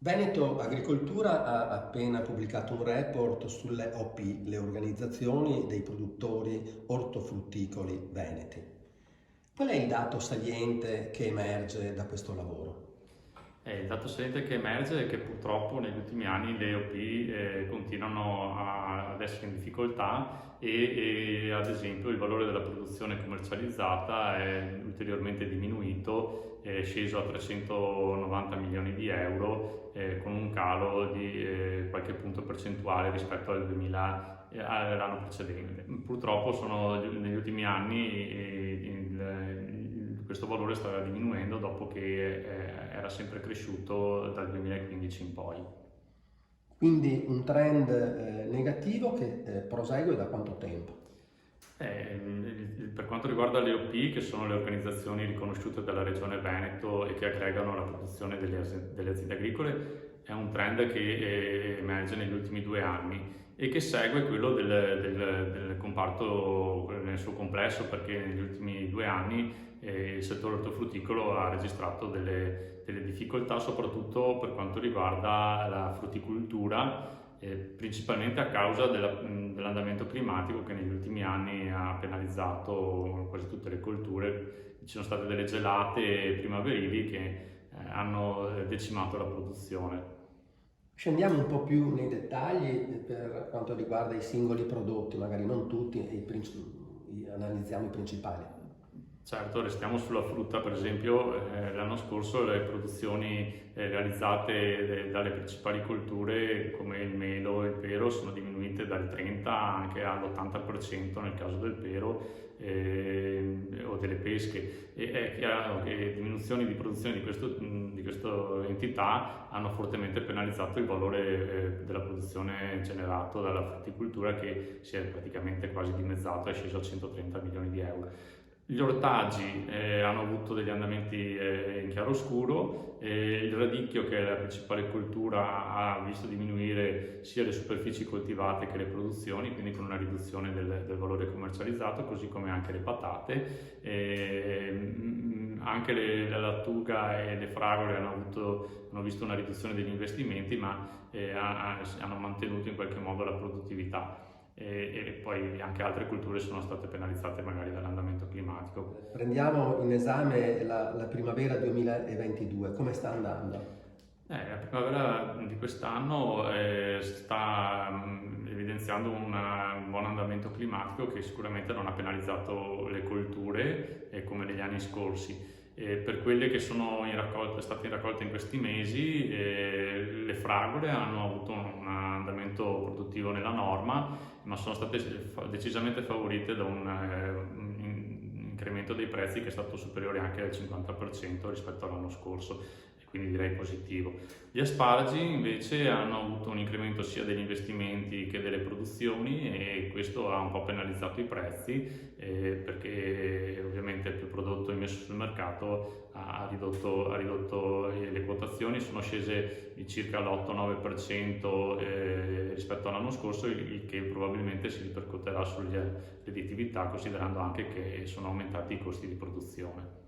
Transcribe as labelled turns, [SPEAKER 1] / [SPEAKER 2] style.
[SPEAKER 1] Veneto Agricoltura ha appena pubblicato un report sulle OP, le organizzazioni dei produttori ortofrutticoli veneti. Qual è il dato saliente che emerge da questo lavoro?
[SPEAKER 2] Il dato saliente che emerge è che purtroppo negli ultimi anni le OP continuano ad essere in difficoltà e ad esempio il valore della produzione commercializzata è ulteriormente diminuito, è sceso a 390 milioni di euro con un calo di qualche punto percentuale rispetto all'anno precedente. Purtroppo negli ultimi anni questo valore sta diminuendo dopo che era sempre cresciuto dal 2015 in poi.
[SPEAKER 1] Quindi un trend negativo che prosegue da quanto tempo?
[SPEAKER 2] Per quanto riguarda le OP, che sono le organizzazioni riconosciute dalla Regione Veneto e che aggregano la produzione delle aziende agricole, è un trend che emerge negli ultimi 2 anni e che segue quello del comparto nel suo complesso, perché negli ultimi 2 anni il settore ortofrutticolo ha registrato delle difficoltà, soprattutto per quanto riguarda la frutticoltura, principalmente a causa dell'andamento climatico che negli ultimi anni ha penalizzato quasi tutte le colture. Ci sono state delle gelate primaverili che hanno decimato la produzione.
[SPEAKER 1] Scendiamo un po' più nei dettagli per quanto riguarda i singoli prodotti, magari non tutti, analizziamo i principali.
[SPEAKER 2] Certo, restiamo sulla frutta. Per esempio l'anno scorso le produzioni realizzate dalle principali colture come il melo e il pero sono diminuite dal 30 anche all'80% nel caso del pero o delle pesche, e è chiaro che diminuzioni di produzione di questa entità hanno fortemente penalizzato il valore della produzione generato dalla frutticoltura, che si è praticamente quasi dimezzato, è sceso a 130 milioni di euro. Gli ortaggi hanno avuto degli andamenti in chiaroscuro, il radicchio, che è la principale coltura, ha visto diminuire sia le superfici coltivate che le produzioni, quindi con una riduzione del valore commercializzato, così come anche le patate. Anche la lattuga e le fragole hanno visto una riduzione degli investimenti, ma hanno mantenuto in qualche modo la produttività. E poi anche altre culture sono state penalizzate magari dall'andamento climatico.
[SPEAKER 1] Prendiamo in esame la primavera 2022, come sta andando?
[SPEAKER 2] La primavera di quest'anno sta evidenziando un buon andamento climatico, che sicuramente non ha penalizzato le colture come negli anni scorsi. Per quelle che sono state in raccolta in questi mesi, le fragole hanno avuto un andamento produttivo nella norma, ma sono state decisamente favorite da un incremento dei prezzi che è stato superiore anche al 50% rispetto all'anno scorso, e quindi direi positivo. Gli asparagi invece hanno avuto un incremento sia degli investimenti che delle produzioni, e questo ha un po' penalizzato i prezzi, perché ovviamente il prodotto immesso sul mercato ha ridotto le quotazioni, sono scese di circa l'8-9% rispetto all'anno scorso, il che probabilmente si ripercuoterà sulle redditività, considerando anche che sono aumentati i costi di produzione.